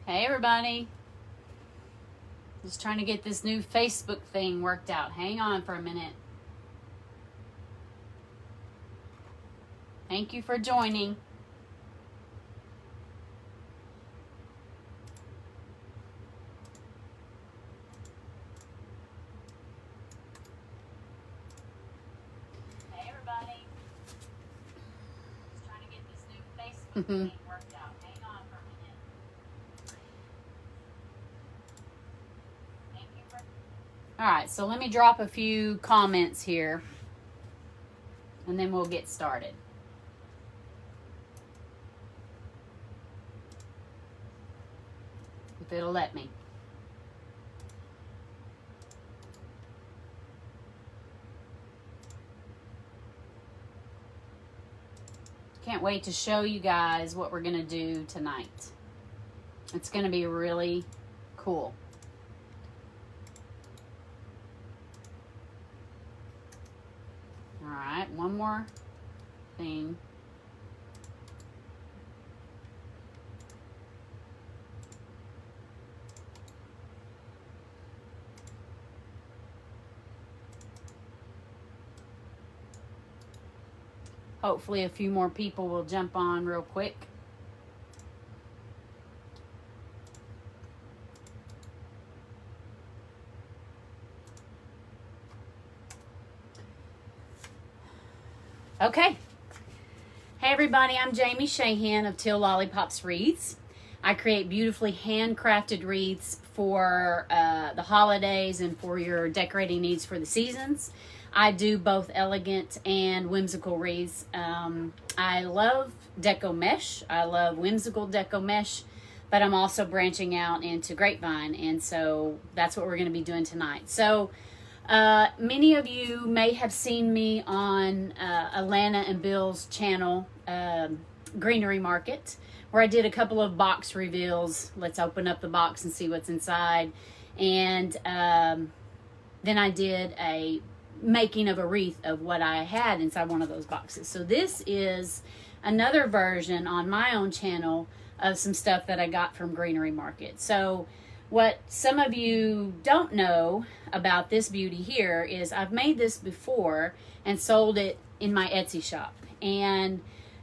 Hey everybody. Just trying to get this new Facebook thing worked out. Hang on for a minute. Thank you for joining. Hey everybody. Just trying to get this new Facebook thing worked out. Hang on for a minute. Thank you for... All right, so let me drop a few comments here and then we'll get started. If it'll let me. Can't wait to show you guys what we're going to do tonight. It's going to be really cool. All right, one more thing. Hopefully a few more people will jump on real quick. Okay. Hey everybody, I'm Jamie Shahan of Teal Lollipops Wreaths. I create beautifully handcrafted wreaths for the holidays and for your decorating needs for the seasons. I do both elegant and whimsical wreaths. I love deco mesh. I love whimsical deco mesh, but I'm also branching out into Grapevine, and so that's what we're going to be doing tonight. So many of you may have seen me on Alana and Bill's channel, Greenery Market, where I did a couple of box reveals. Let's open up the box and see what's inside. And then I did a making of a wreath of what I had inside one of those boxes. So this is another version on my own channel of some stuff that I got from Greenery Market. So what some of you don't know about this beauty here is I've made this before and sold it in my Etsy shop. And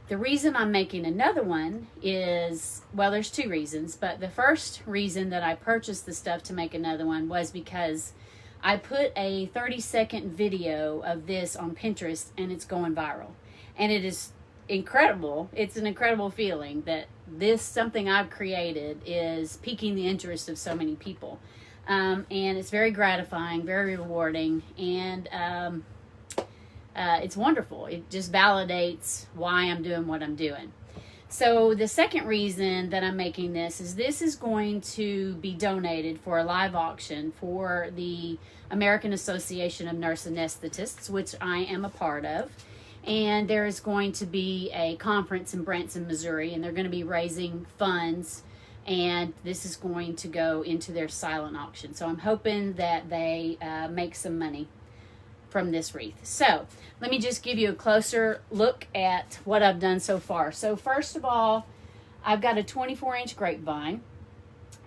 the reason I'm making another one is, well, there's two reasons, but the first reason that I purchased the stuff to make another one was because I put a 30-second video of this on Pinterest and it's going viral. And it is incredible. It's an incredible feeling that this, something I've created, is piquing the interest of so many people. And it's very gratifying, very rewarding, and it's wonderful. It just validates why I'm doing what I'm doing. So the second reason that I'm making this is going to be donated for a live auction for the American Association of Nurse Anesthetists, which I am a part of. And there is going to be a conference in Branson, Missouri, and they're going to be raising funds, and this is going to go into their silent auction. So I'm hoping that they make some money from this wreath. So let me just give you a closer look at what I've done so far. So first of all, I've got a 24-inch grapevine,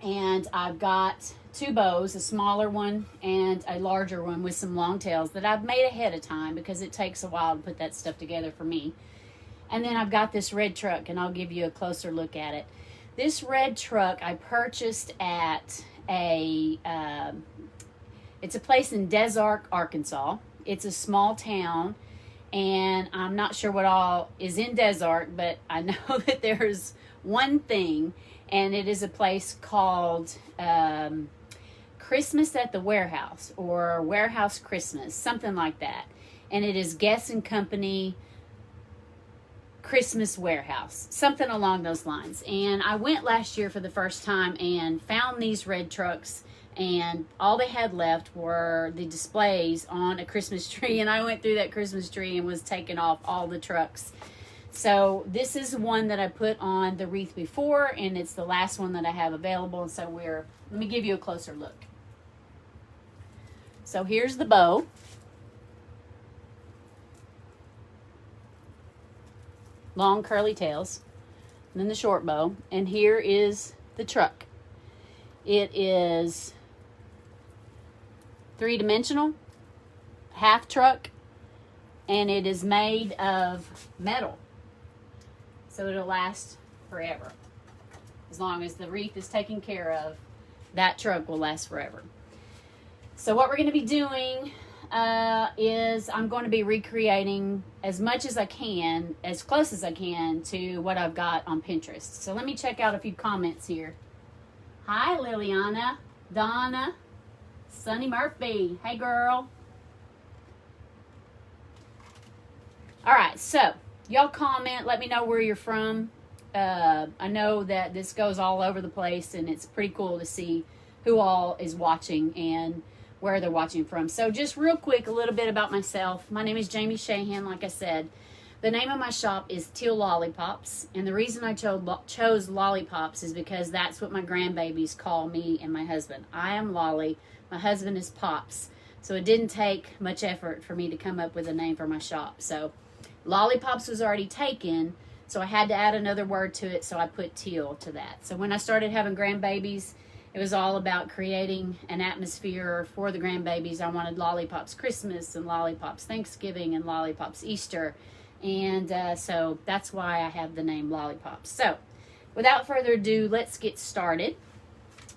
and I've got two bows, a smaller one and a larger one with some long tails that I've made ahead of time because it takes a while to put that stuff together for me. And then I've got this red truck, and I'll give you a closer look at it. This red truck I purchased at it's a place in Des Arc, Arkansas. It's a small town, and I'm not sure what all is in Des Arc, but I know that there's one thing, and it is a place called Christmas at the Warehouse, or Warehouse Christmas, something like that. And it is Guess and Company Christmas Warehouse, something along those lines. And I went last year for the first time and found these red trucks, and all they had left were the displays on a Christmas tree, and I went through that Christmas tree and was taking off all the trucks. So this is one that I put on the wreath before, and it's the last one that I have available. And so let me give you a closer look. So here's the bow. Long curly tails. And then the short bow. And here is the truck. It is 3-dimensional, half truck, and it is made of metal. So it'll last forever. As long as the wreath is taken care of, that truck will last forever. So what we're going to be doing is I'm going to be recreating as much as I can, as close as I can to what I've got on Pinterest. So let me check out a few comments here. Hi, Liliana, Donna, Sunny Murphy. Hey, girl. All right, so y'all comment. Let me know where you're from. I know that this goes all over the place, and it's pretty cool to see who all is watching and where they're watching from. So just real quick, a little bit about myself. My name is Jamie Shahan, like I said. The name of my shop is Teal Lollipops, and the reason I chose lollipops is because that's what my grandbabies call me and my husband. I am Lolly, my husband is Pops, so it didn't take much effort for me to come up with a name for my shop. So Lollipops was already taken, so I had to add another word to it, so I put Teal to that. So when I started having grandbabies, it was all about creating an atmosphere for the grandbabies. I wanted Lollipops Christmas and Lollipops Thanksgiving and Lollipops Easter. And so that's why I have the name Lollipops. So without further ado, let's get started.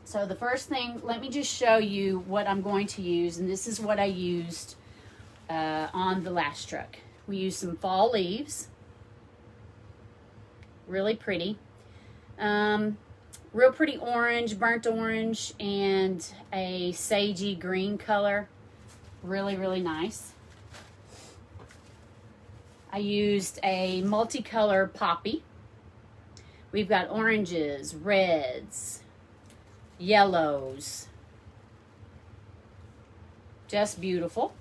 So the first thing, let me just show you what I'm going to use. And this is what I used on the last truck. We used some fall leaves. Really pretty. Real pretty orange, burnt orange, and a sagey green color. Really, really nice. I used a multicolor poppy. We've got oranges, reds, yellows. Just beautiful.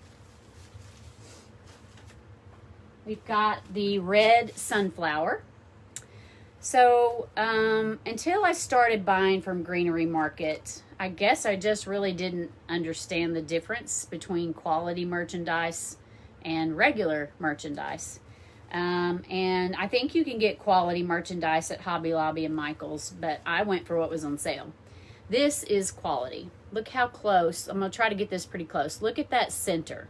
We've got the red sunflower. So until I started buying from Greenery Market, I guess I just really didn't understand the difference between quality merchandise and regular merchandise. And I think you can get quality merchandise at Hobby Lobby and Michael's, but I went for what was on sale. This is quality. Look how close. I'm going to try to get this pretty close. Look at that center.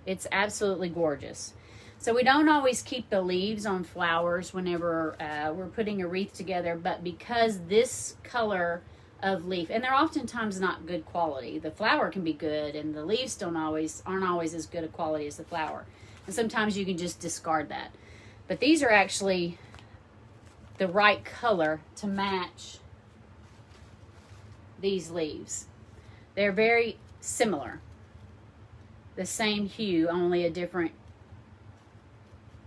It's absolutely gorgeous. So we don't always keep the leaves on flowers whenever we're putting a wreath together, but because this color of leaf, and they're oftentimes not good quality. The flower can be good, and the leaves aren't always as good a quality as the flower. And sometimes you can just discard that. But these are actually the right color to match these leaves. They're very similar. The same hue, only a different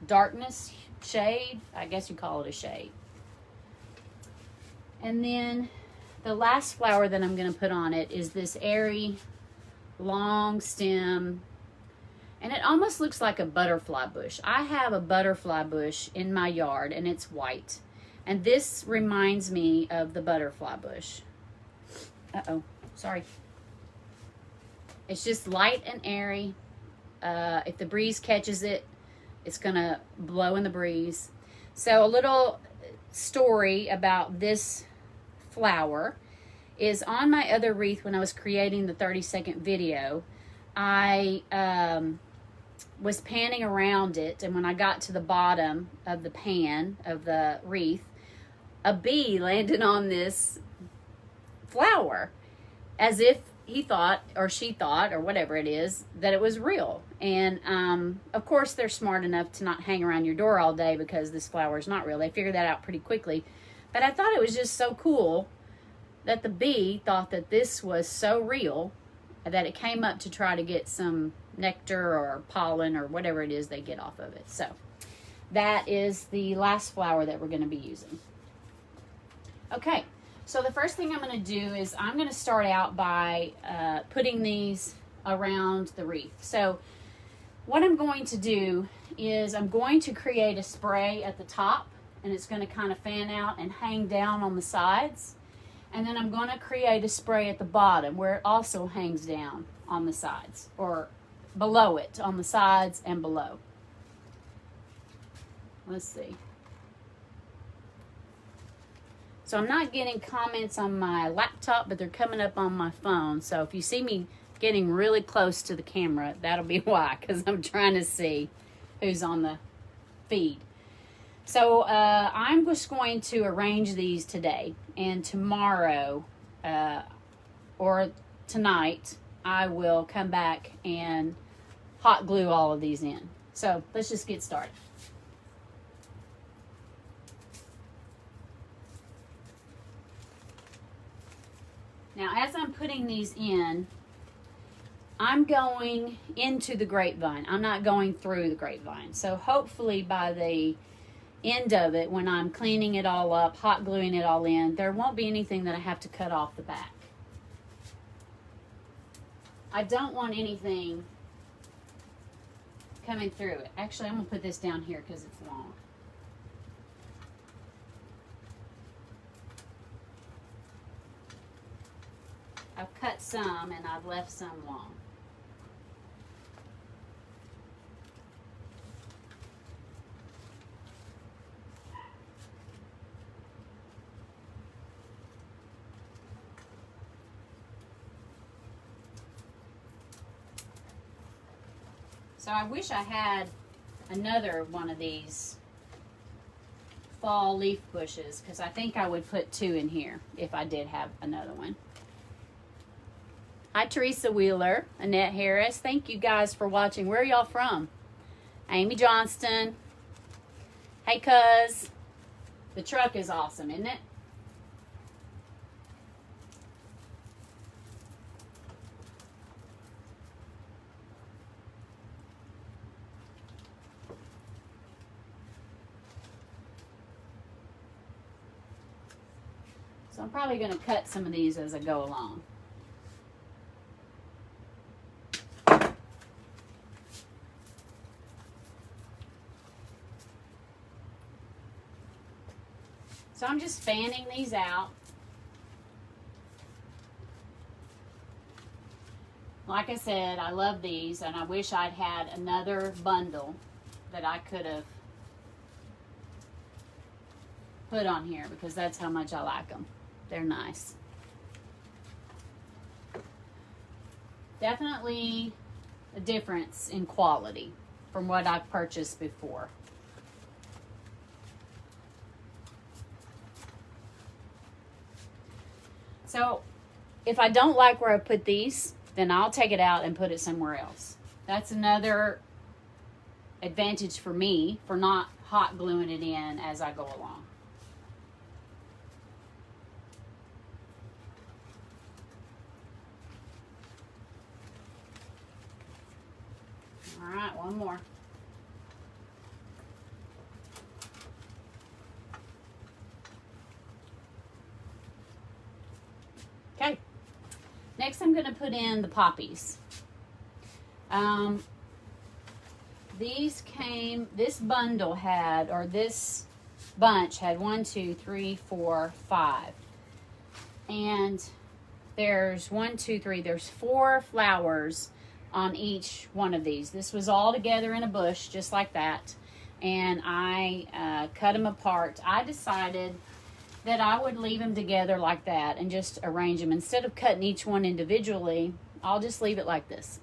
darkness, shade. I guess you call it a shade. And then the last flower that I'm going to put on it is this airy, long stem, and it almost looks like a butterfly bush. I have a butterfly bush in my yard, and it's white. And this reminds me of the butterfly bush. Uh-oh, sorry. It's just light and airy. If the breeze catches it, it's going to blow in the breeze. So a little story about this flower is on my other wreath. When I was creating the 30-second video, I was panning around it, and when I got to the bottom of the pan of the wreath, a bee landed on this flower as if he thought, or she thought, or whatever it is, that it was real. And of course they're smart enough to not hang around your door all day because this flower is not real. They figured that out pretty quickly. But I thought it was just so cool that the bee thought that this was so real that it came up to try to get some nectar or pollen or whatever it is they get off of it. So that is the last flower that we're going to be using. Okay, so the first thing I'm going to do is I'm going to start out by putting these around the wreath. So what I'm going to do is I'm going to create a spray at the top, and it's going to kind of fan out and hang down on the sides. And then I'm going to create a spray at the bottom where it also hangs down on the sides, or below it on the sides and below. Let's see. So I'm not getting comments on my laptop, but they're coming up on my phone. So if you see me getting really close to the camera, that'll be why, because I'm trying to see who's on the feed. So I'm just going to arrange these today, and tomorrow or tonight I will come back and hot glue all of these in. So let's just get started. Now, as I'm putting these in, I'm going into the grapevine. I'm not going through the grapevine. So hopefully by the end of it, when I'm cleaning it all up, hot gluing it all in, there won't be anything that I have to cut off the back. I don't want anything coming through it. Actually, I'm going to put this down here because it's long. I've cut some and I've left some long. So I wish I had another one of these fall leaf bushes, because I think I would put 2 in here if I did have another one. Hi, Teresa Wheeler, Annette Harris. Thank you guys for watching. Where are y'all from? Amy Johnston. Hey, cuz. The truck is awesome, isn't it? So I'm probably going to cut some of these as I go along. So I'm just fanning these out. Like I said, I love these, and I wish I'd had another bundle that I could have put on here, because that's how much I like them. They're nice. Definitely a difference in quality from what I've purchased before. So if I don't like where I put these, then I'll take it out and put it somewhere else. That's another advantage for me for not hot gluing it in as I go along. All right, one more. Okay, next I'm going to put in the poppies. This bundle had, or this bunch had 1, 2, 3, 4, 5. And there's 1, 2, 3, there's 4 flowers on each one of these. This was all together in a bush, just like that. And I cut them apart. I decided that I would leave them together like that and just arrange them. Instead of cutting each one individually, I'll just leave it like this.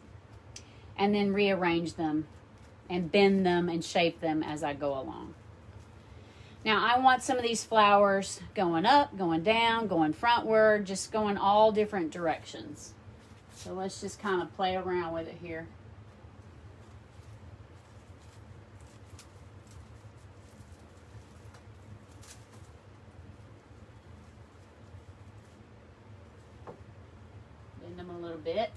And then rearrange them and bend them and shape them as I go along. Now I want some of these flowers going up, going down, going frontward, just going all different directions. So let's just kind of play around with it here. Bend them a little bit.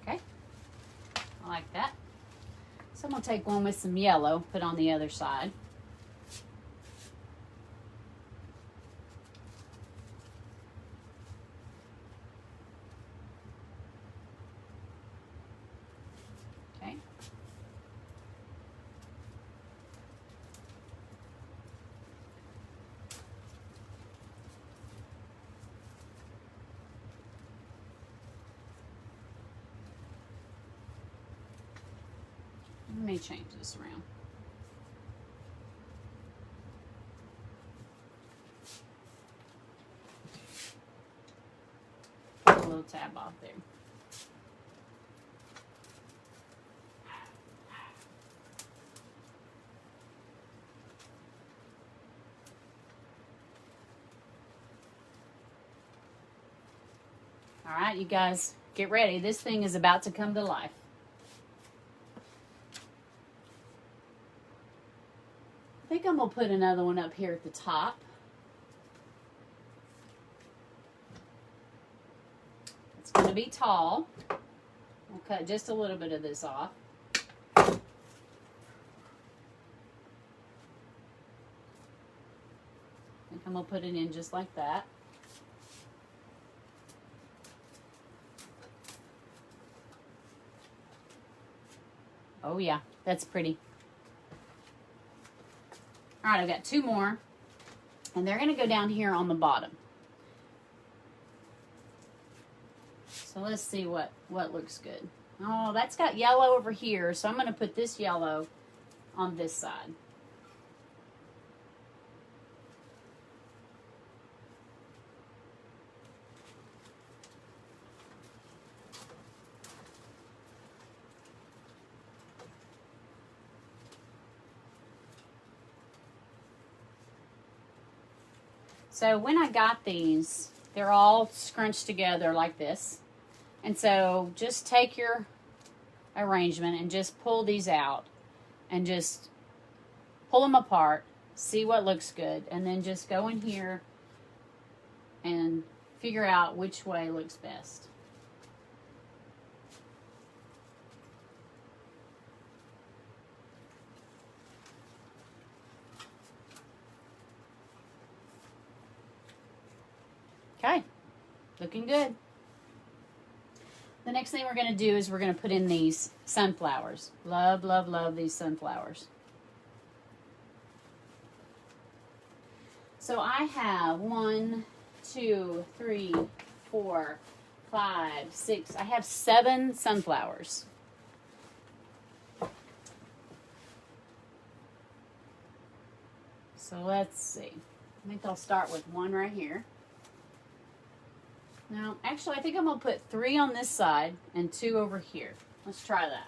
Okay, I like that. So I'm going to take one with some yellow, put on the other side. Okay. Let me change this around. Put a little tab off there. All right, you guys, get ready. This thing is about to come to life. I think I'm going to put another one up here at the top. It's going to be tall. We'll cut just a little bit of this off. I think I'm going to put it in just like that. Oh yeah, that's pretty. All right, I've got two more, and they're gonna go down here on the bottom. So let's see what looks good. Oh, that's got yellow over here, so I'm gonna put this yellow on this side. So when I got these, they're all scrunched together like this. And so just take your arrangement and just pull these out and just pull them apart, see what looks good, and then just go in here and figure out which way looks best. Okay, looking good. The next thing we're going to do is we're going to put in these sunflowers. Love, love, love these sunflowers. So I have 1, 2, 3, 4, 5, 6. I have 7 sunflowers. So let's see. I think I'll start with one right here. Now, actually, I think I'm going to put 3 on this side and 2 over here. Let's try that.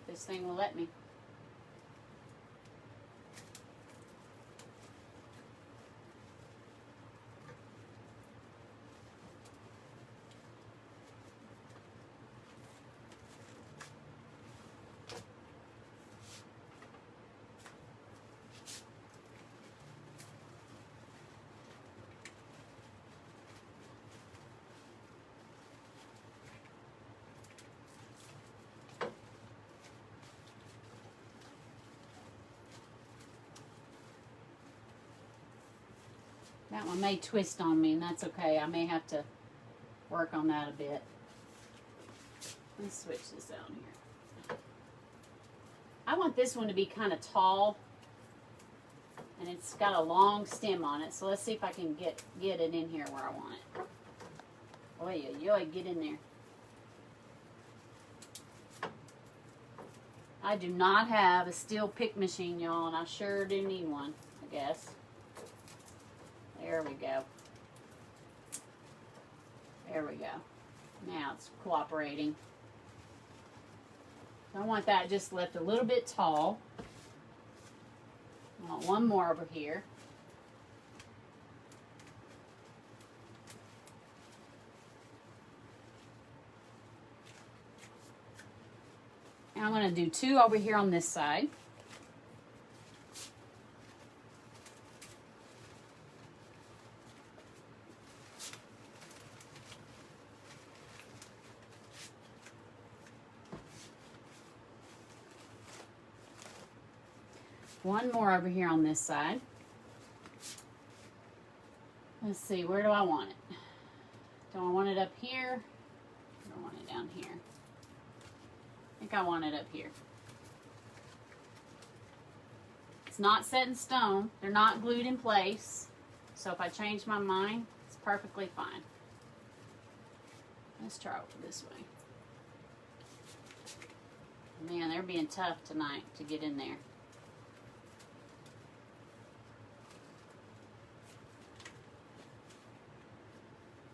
This thing will let me. That one may twist on me, and that's okay. I may have to work on that a bit. Let's switch this out here. I want this one to be kind of tall, and it's got a long stem on it. So let's see if I can get it in here where I want it. Oh yeah, get in there. I do not have a steel pick machine, y'all, and I sure do need one, I guess. There we go. There we go. Now it's cooperating. I want that just left a little bit tall. I want one more over here. And I'm going to do 2 over here on this side. One more over here on this side. Let's see, where do I want it? Do I want it up here? Or do I want it down here? I think I want it up here. It's not set in stone. They're not glued in place. So if I change my mind, it's perfectly fine. Let's try over this way. Man, they're being tough tonight to get in there.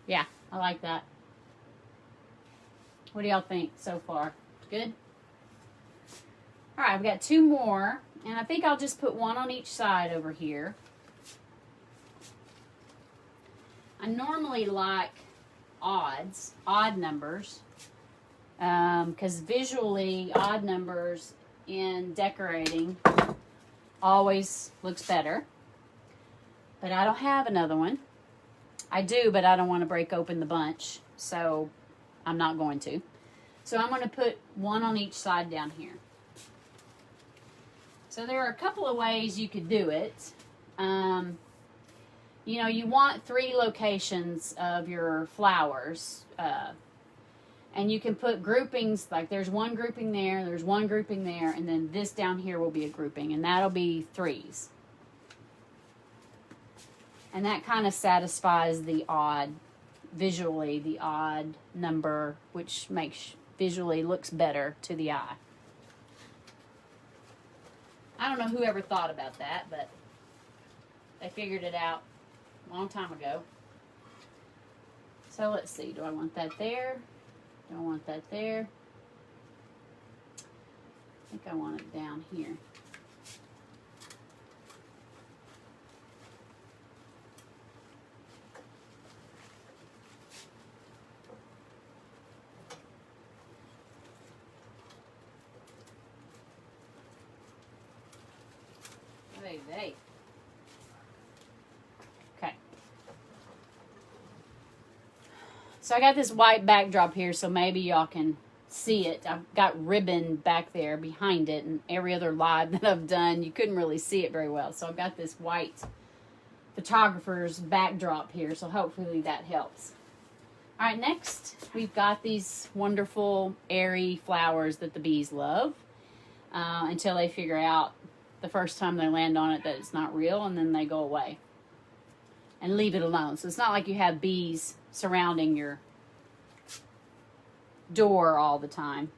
Yeah, I like that. What do y'all think so far? Good? All right, I've got 2 more, and I think I'll just put 1 on each side over here. I normally like odd numbers, because visually odd numbers in decorating always looks better. But I don't have another one. I do, but I don't want to break open the bunch, so I'm not going to. So I'm going to put 1 on each side down here. So there are a couple of ways you could do it. You know, you want 3 locations of your flowers, and you can put groupings, like there's 1 grouping there, there's 1 grouping there, and then this down here will be a grouping, and that'll be 3s. And that kind of satisfies the odd, visually, the odd number, which makes visually looks better to the eye. I don't know whoever thought about that, but they figured it out a long time ago. So let's see, do I want that there? Do I want that there? I think I want it down here. Okay. So I got this white backdrop here, so maybe y'all can see it. I've got ribbon back there behind it, and every other live that I've done, you couldn't really see it very well. So I've got this white photographer's backdrop here, so hopefully that helps. All right, next we've got these wonderful airy flowers that the bees love, until they figure out the first time they land on it that it's not real, and then they go away and leave it alone. So it's not like you have bees surrounding your door all the time.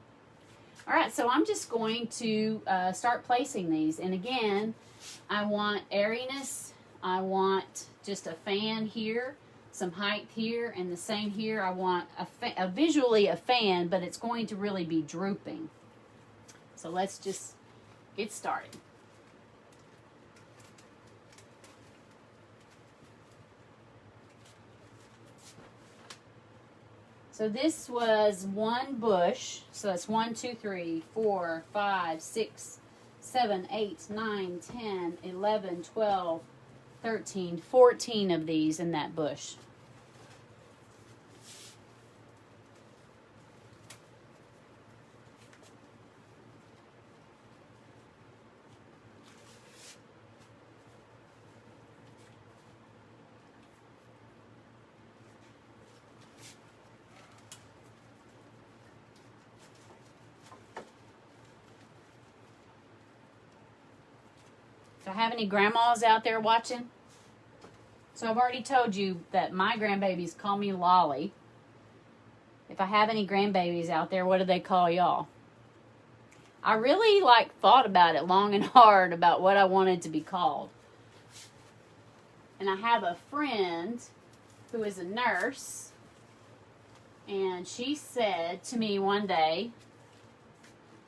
All right, so I'm just going to start placing these. And again, I want airiness. I want just a fan here, some height here, and the same here. I want visually a fan, but it's going to really be drooping. So let's just get started. So this was 1 bush. So that's 1, 2, 3, 4, 5, 6, 7, 8, 9, 10, 11, 12, 13, 14 of these in that bush. Do I have any grandmas out there watching? So I've already told you that my grandbabies call me Lolly. If I have any grandbabies out there, what do they call y'all? I really thought about it long and hard about what I wanted to be called. And I have a friend who is a nurse, and she said to me one day,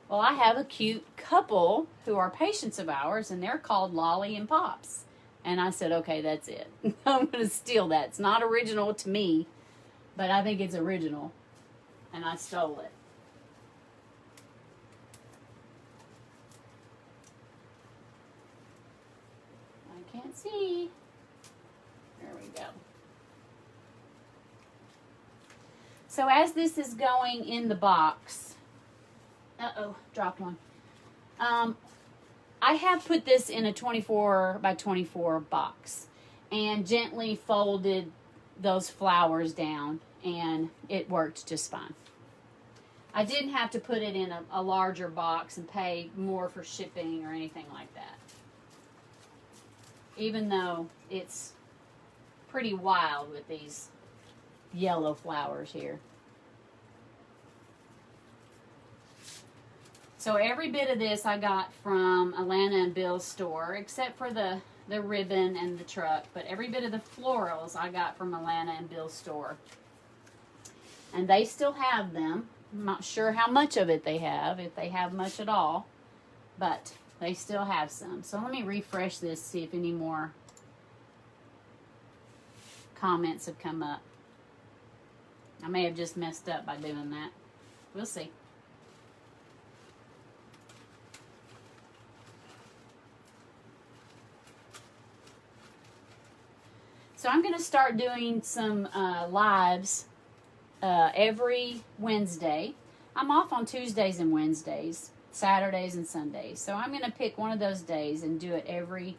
well, I have a cute couple who are patients of ours, and they're called Lolly and Pops. And I said, okay, that's it. I'm going to steal that. It's not original to me, but I think it's original. And I stole it. I can't see. There we go. So as this is going in the box, uh-oh, dropped one. I have put this in a 24 by 24 box and gently folded those flowers down, and it worked just fine. I didn't have to put it in a larger box and pay more for shipping or anything like that, even though it's pretty wild with these yellow flowers here. So every bit of this I got from Alana and Bill's store, except for the ribbon and the truck. But every bit of the florals I got from Alana and Bill's store. And they still have them. I'm not sure how much of it they have, if they have much at all. But they still have some. So let me refresh this, see if any more comments have come up. I may have just messed up by doing that. We'll see. So I'm going to start doing some lives every Wednesday. I'm off on Tuesdays and Wednesdays, Saturdays and Sundays. So I'm going to pick one of those days and do it every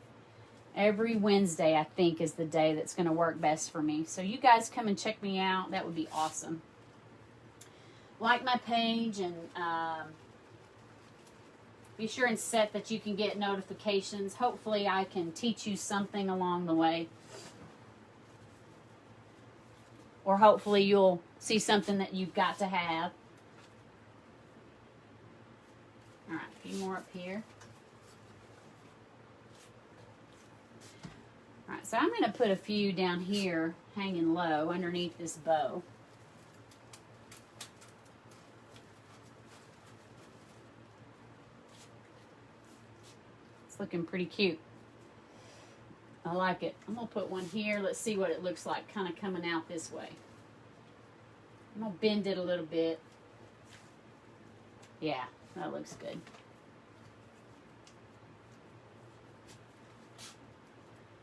Wednesday. I think is the day that's going to work best for me. So you guys come and check me out. That would be awesome. Like my page and be sure and set that you can get notifications. Hopefully I can teach you something along the way. Or hopefully you'll see something that you've got to have. All right, a few more up here. All right, so I'm going to put a few down here hanging low underneath this bow. It's looking pretty cute. I like it. I'm going to put one here. Let's see what it looks like kind of coming out this way. I'm going to bend it a little bit. Yeah, that looks good.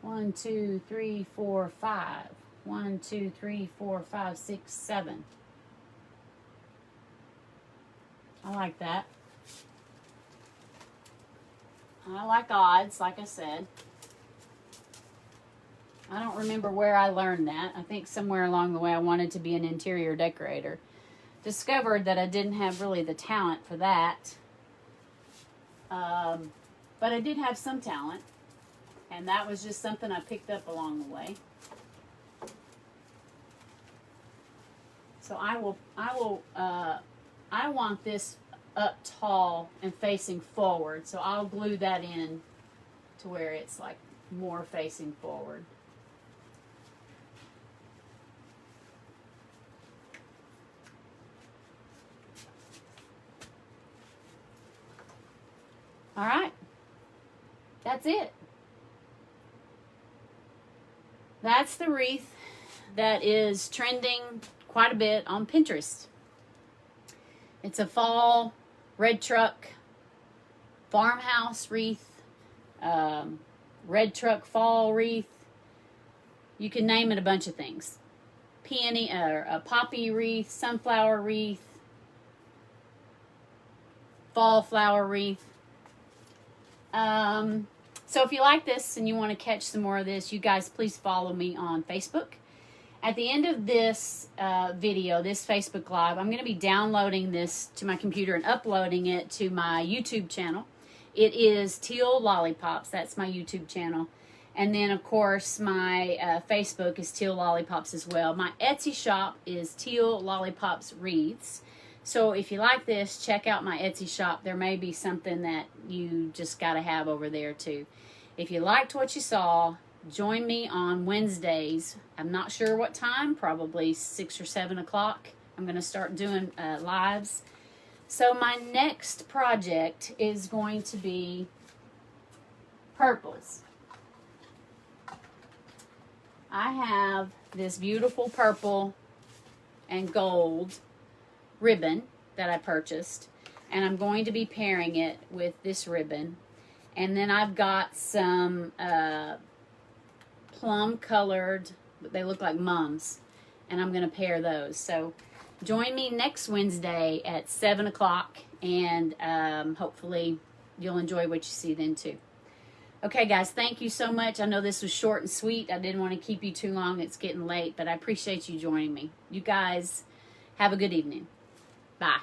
One, two, three, four, five. 1, 2, 3, 4, 5, 6, 7. I like that. I like odds, like I said. I don't remember where I learned that. I think somewhere along the way I wanted to be an interior decorator. Discovered that I didn't have really the talent for that. But I did have some talent. And that was just something I picked up along the way. So I want this up tall and facing forward. So I'll glue that in to where it's like more facing forward. All right, that's it. That's the wreath that is trending quite a bit on Pinterest. It's a fall red truck farmhouse wreath, red truck fall wreath. You can name it a bunch of things. Peony or a poppy wreath, sunflower wreath, fall flower wreath. So if you like this and you want to catch some more of this, you guys please follow me on Facebook. At the end of this video, this Facebook Live, I'm going to be downloading this to my computer and uploading it to my YouTube channel. It is Teal Lollipops. That's my YouTube channel. And then, of course, my Facebook is Teal Lollipops as well. My Etsy shop is Teal Lollipops Wreaths. So if you like this, check out my Etsy shop. There may be something that you just got to have over there too. If you liked what you saw, join me on Wednesdays. I'm not sure what time, probably 6 or 7 o'clock. I'm going to start doing lives. So my next project is going to be purples. I have this beautiful purple and gold ribbon that I purchased, and I'm going to be pairing it with this ribbon. And then I've got some plum colored, they look like mums, and I'm going to pair those. So join me next Wednesday at 7 o'clock, and hopefully you'll enjoy what you see then too. Okay guys, thank you so much. I know this was short and sweet. I didn't want to keep you too long. It's getting late, but I appreciate you joining me. You guys have a good evening. Bye.